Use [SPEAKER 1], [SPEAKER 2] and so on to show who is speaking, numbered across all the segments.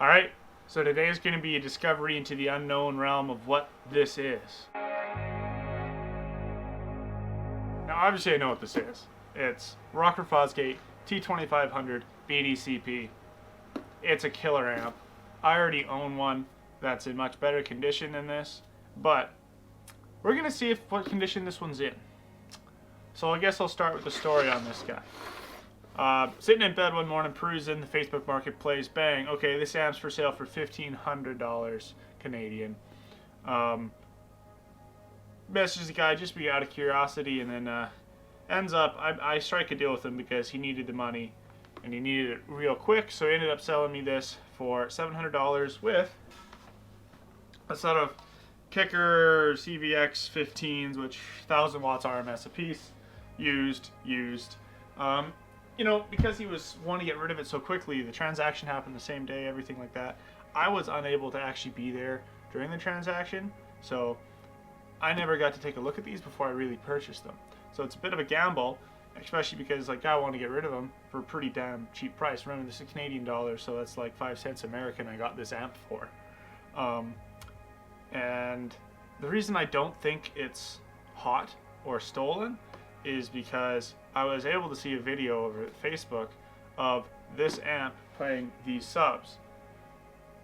[SPEAKER 1] Alright, so today is going to be a discovery into the unknown realm of what this is. Now obviously I know what this is. It's Rockford Fosgate T2500bdcp. It's a killer amp. I already own one that's in much better condition than this, but we're going to see what condition this one's in. So I guess I'll start with the story on this guy. Sitting in bed one morning, perusing the Facebook marketplace, bang, okay, this amp's for sale for $1,500 Canadian. Messages the guy just be out of curiosity, and then ends up, I strike a deal with him because he needed the money, and he needed it real quick, so he ended up selling me this for $700 with a set of Kicker CVX 15s, which 1,000 watts RMS a piece, used. You know, because he was wanting to get rid of it so quickly, the transaction happened the same day, everything like that. I was unable to actually be there during the transaction, so I never got to take a look at these before I really purchased them. So it's a bit of a gamble, especially because like I want to get rid of them for a pretty damn cheap price. Remember, this is Canadian dollars, so that's like 5 cents American I got this amp for. And the reason I don't think it's hot or stolen is because I was able to see a video over Facebook of this amp playing these subs,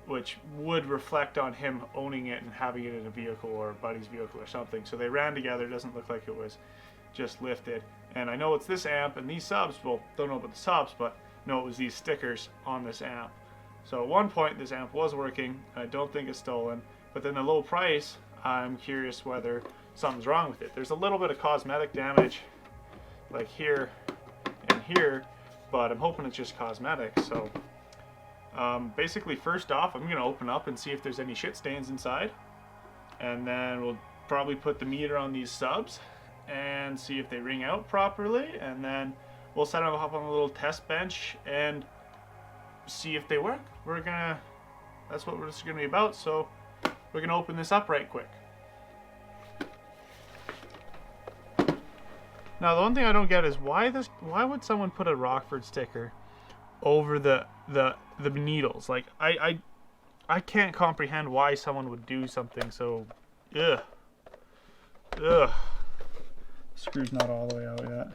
[SPEAKER 1] which would reflect on him owning it and having it in a vehicle or a buddy's vehicle or something. So they ran together. It doesn't look like it was just lifted. And I know it's this amp and these subs, well, don't know about the subs, but know it was these stickers on this amp. So at one point this amp was working. I don't think it's stolen, but then the low price, I'm curious whether something's wrong with it. There's a little bit of cosmetic damage like here and here, but I'm hoping it's just cosmetic. So basically, first off, I'm gonna open up and see if there's any shit stains inside, and then we'll probably put the meter on these subs and see if they ring out properly, and then we'll set them up on a little test bench and see if they work. That's what this is gonna be about. So we're gonna open this up right quick. Now the one thing I don't get is why would someone put a Rockford sticker over the needles? Like I can't comprehend why someone would do something so ugh. The screw's not all the way out yet.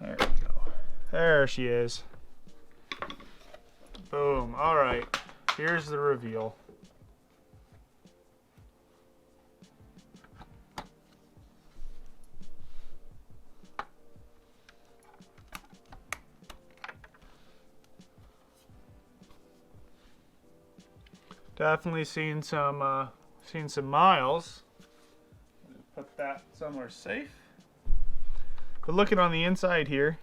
[SPEAKER 1] There we go. There she is. Boom. Alright. Here's the reveal. Definitely seen some miles. Put that somewhere safe. But looking on the inside here,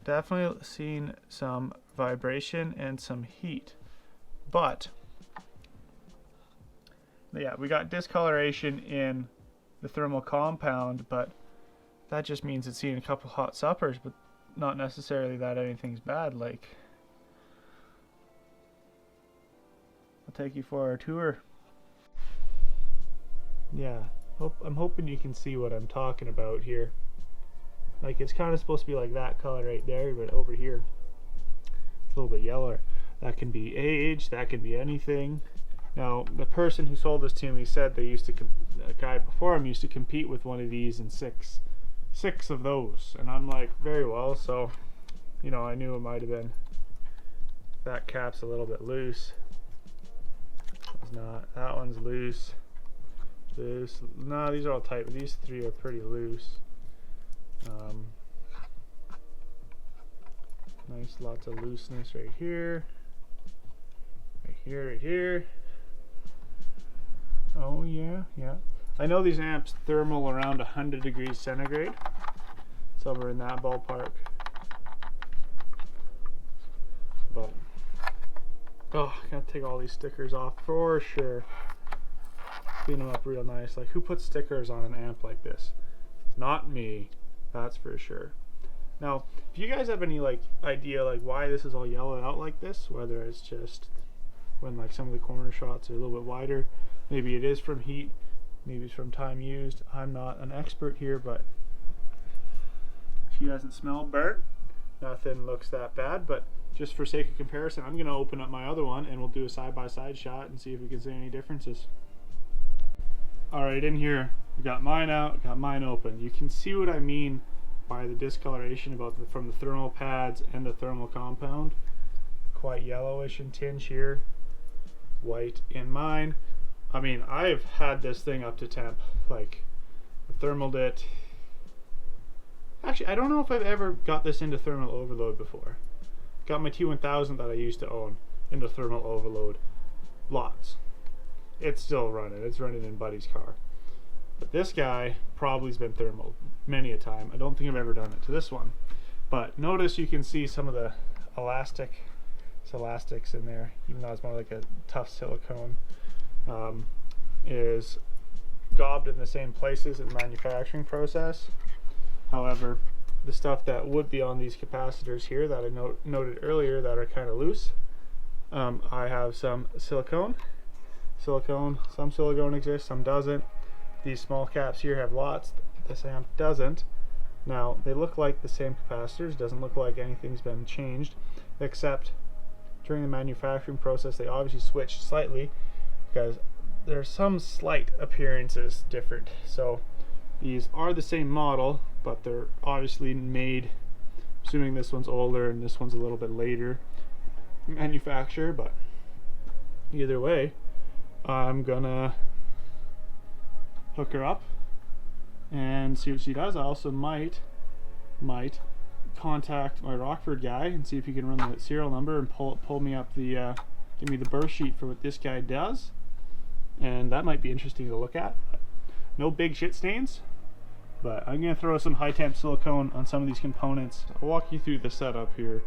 [SPEAKER 1] definitely seen some vibration and some heat. But yeah, we got discoloration in the thermal compound, but that just means it's seen a couple hot suppers, but not necessarily that anything's bad. Like, I'll take you for a tour. Yeah, I'm hoping you can see what I'm talking about here. Like, it's kind of supposed to be like that color right there, but over here it's a little bit yellower. That can be age, that can be anything. Now, the person who sold this to me said they used to, a guy before him used to compete with one of these in six of those, and I'm like, very well. So, you know, I knew it might have been, that cap's a little bit loose. It's not. That one's loose. No, these are all tight, but these three are pretty loose. Nice, lots of looseness right here. Right here. Oh yeah. I know these amps thermal around 100 degrees centigrade. Somewhere in that ballpark. But oh, I gotta take all these stickers off for sure. Clean them up real nice. Like, who puts stickers on an amp like this? Not me, that's for sure. Now, if you guys have any like idea like why this is all yellowed out like this, whether it's just when like some of the corner shots are a little bit wider, maybe it is from heat, maybe it's from time used. I'm not an expert here, but she doesn't smell burnt. nothing looks that bad, but just for sake of comparison, I'm going to open up my other one and we'll do a side-by-side shot and see if we can see any differences. Alright, in here, we got mine out, got mine open. You can see what I mean by the discoloration from the thermal pads and the thermal compound. Quite yellowish in tinge here, white in mine. I mean, I've had this thing up to temp, like, thermaled it. Actually, I don't know if I've ever got this into thermal overload before. Got my T1000 that I used to own into thermal overload. Lots. It's still running. It's running in Buddy's car. But this guy probably has been thermal many a time. I don't think I've ever done it to this one. But notice you can see some of the elastics in there, even though it's more like a tough silicone, is gobbed in the same places in the manufacturing process. However, the stuff that would be on these capacitors here that I noted earlier that are kind of loose, I have some silicone. Some silicone exists, some doesn't. These small caps here have lots. This amp doesn't. Now, they look like the same capacitors. Doesn't look like anything's been changed, except during the manufacturing process they obviously switched slightly because there's some slight appearances different. So these are the same model, but they're obviously made, assuming this one's older and this one's a little bit later manufacture, but either way, I'm gonna hook her up and see what she does. I also might contact my Rockford guy and see if he can run the serial number and pull me up the give me the burst sheet for what this guy does, and that might be interesting to look at. No big shit stains, but I'm gonna throw some high temp silicone on some of these components. I'll walk you through the setup here.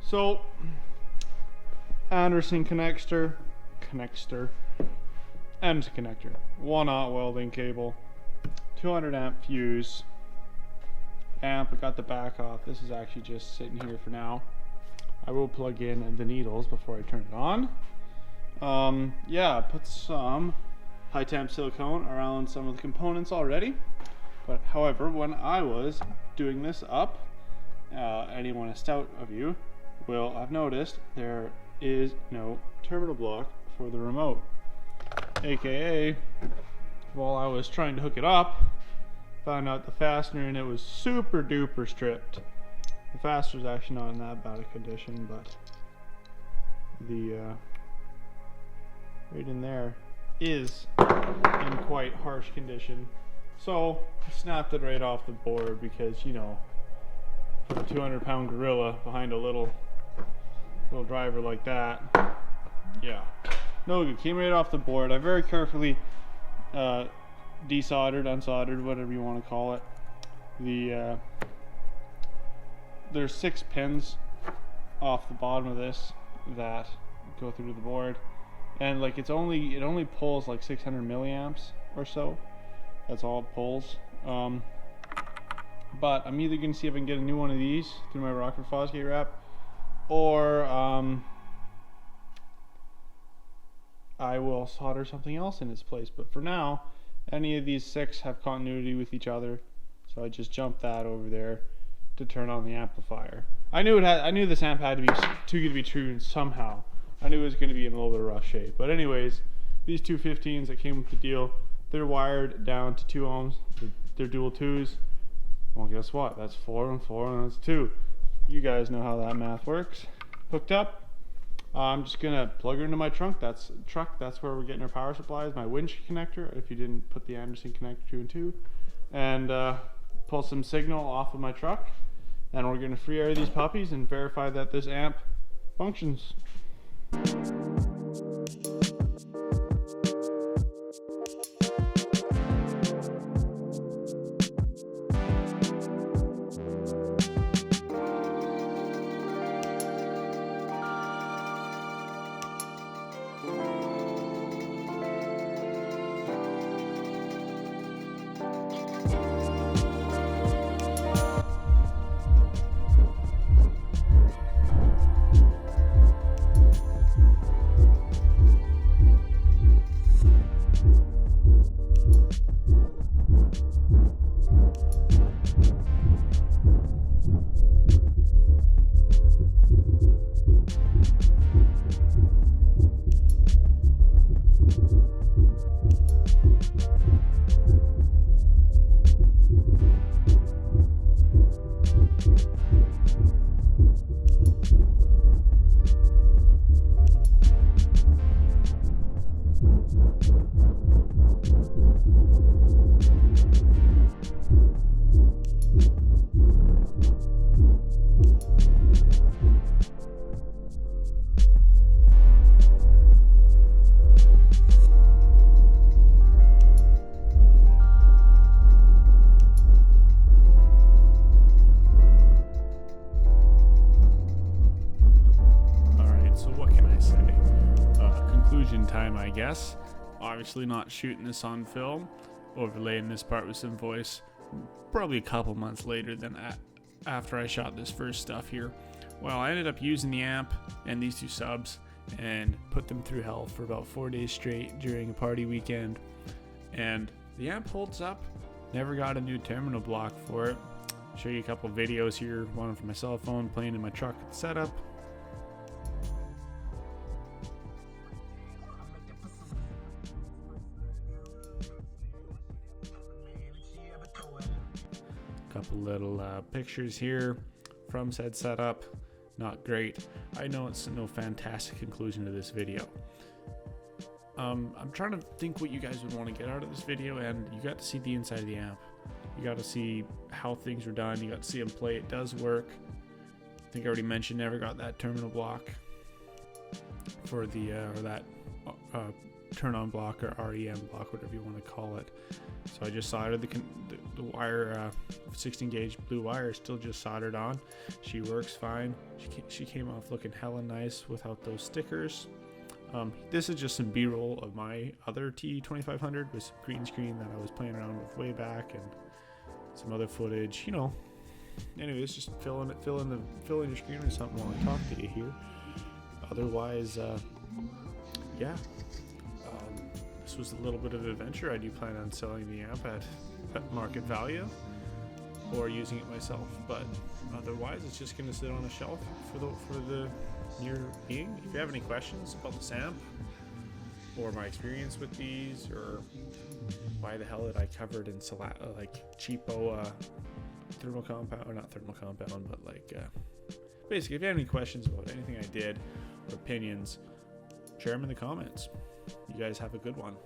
[SPEAKER 1] So Anderson connector, end connector, 1/0 welding cable, 200 amp fuse, amp. I got the back off. This is actually just sitting here for now. I will plug in the needles before I turn it on. Yeah, put some high temp silicone around some of the components already. But however, when I was doing this up, anyone stout of you will have noticed there is no terminal block for the remote. AKA, while I was trying to hook it up, found out the fastener and it was super duper stripped. The fastener's actually not in that bad a condition, but the right in there is in quite harsh condition. So I snapped it right off the board because, you know, for a 200-pound gorilla behind a little driver like that, yeah, no good. Came right off the board. I very carefully desoldered, unsoldered, whatever you want to call it. There's 6 pins off the bottom of this that go through to the board, and like it only pulls like 600 milliamps or so. That's all it pulls. But I'm either gonna see if I can get a new one of these through my Rockford Fosgate wrap, or I will solder something else in its place. But for now, any of these 6 have continuity with each other, so I just jumped that over there to turn on the amplifier. I knew this amp had to be too good to be true somehow. I knew it was going to be in a little bit of rough shape. But anyways, these 215s that came with the deal, they're wired down to 2 ohms. They're dual 2s. Well, guess what? That's 4 and 4 and that's 2. You guys know how that math works. Hooked up. I'm just gonna plug her into my trunk. That's where we're getting our power supplies. My winch connector, if you didn't put the Anderson connector 2 and 2, and pull some signal off of my truck. And we're gonna free air these puppies and verify that this amp functions. conclusion time, I guess. Obviously not shooting this on film, overlaying this part with some voice probably a couple months later than after I shot this first stuff here. Well, I ended up using the amp and these two subs and put them through hell for about 4 days straight during a party weekend, and the amp holds up. Never got a new terminal block for it. I'll show you a couple videos here, one from my cell phone playing in my truck setup. Couple little pictures here from said setup. Not great. I know it's no fantastic conclusion to this video. I'm trying to think what you guys would want to get out of this video, and you got to see the inside of the amp. You got to see how things were done. You got to see them play. It does work. I think I already mentioned never got that terminal block for the or that turn on block or REM block, whatever you want to call it. So I just soldered the wire, 16 gauge blue wire, still just soldered on. She works fine. She came off looking hella nice without those stickers. This is just some B-roll of my other T2500 with some green screen that I was playing around with way back, and some other footage, you know. Anyways, just fill in your screen with something while I talk to you here. Otherwise, yeah. This was a little bit of an adventure. I do plan on selling the amp at market value or using it myself, but otherwise it's just going to sit on a shelf for the near being. If you have any questions about this amp or my experience with these, or why the hell did I cover it in like cheapo thermal compound, or not thermal compound, but like basically if you have any questions about anything I did or opinions, share them in the comments. You guys have a good one.